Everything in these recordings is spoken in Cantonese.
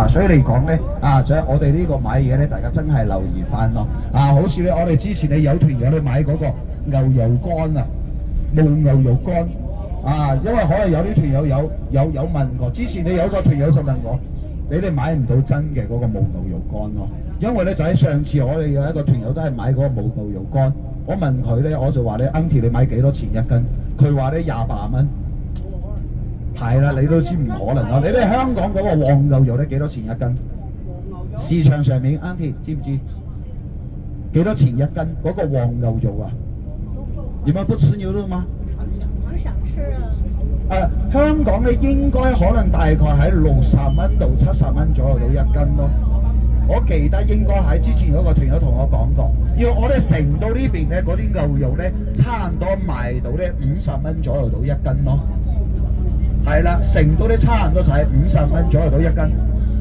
所以嚟講咧仲有我哋呢個買嘢咧，大家真係留意翻咯。好似咧我哋之前咧有團友咧買嗰個牛油乾啊，冇牛油乾因為可能有啲團友有問過，之前你有個團友就問我，你哋買唔到真嘅嗰個冇牛油乾咯，因為咧就喺上次我哋有一個團友都係買嗰個冇牛油乾，我問佢咧我就話咧 Auntie 你買幾多錢一斤？佢話咧28蚊。係啦，你都知唔可能啊！你哋香港嗰個黃牛肉咧幾多錢一斤？市場上面 Auntie 知唔知幾多錢一斤嗰個黃牛肉啊？你們不吃牛肉嗎？我想吃啊！香港咧應該可能大概喺60蚊到70蚊左右到一斤咯。我記得應該喺之前嗰個團友同我講過，要我哋成都呢邊咧嗰啲牛肉咧，差唔多賣到咧50蚊左右到一斤咯。係啦，成都咧差唔多就係50蚊左右到一斤，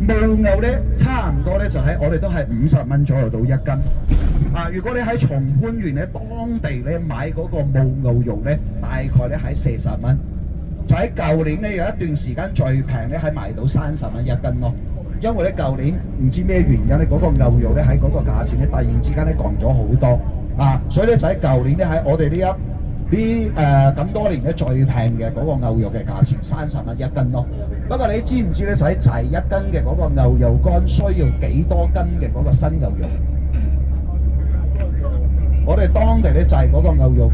牦牛咧差唔多咧就係我哋都係50蚊左右到一斤。如果你喺松潘縣咧當地咧買嗰個牦牛肉咧，大概咧喺40蚊。就喺舊年咧有一段時間最平咧係賣到30蚊一斤咯。因為咧舊年唔知咩原因咧嗰個牛肉咧喺嗰個價錢咧突然之間咧降咗好多所以咧就喺舊年咧喺我哋呢咁多年咧最平嘅嗰個牛肉嘅價錢30蚊一斤咯。不過你知唔知咧就喺1斤嘅嗰個牛油乾需要幾多斤嘅嗰個新牛肉？我哋當地咧就係嗰個牛肉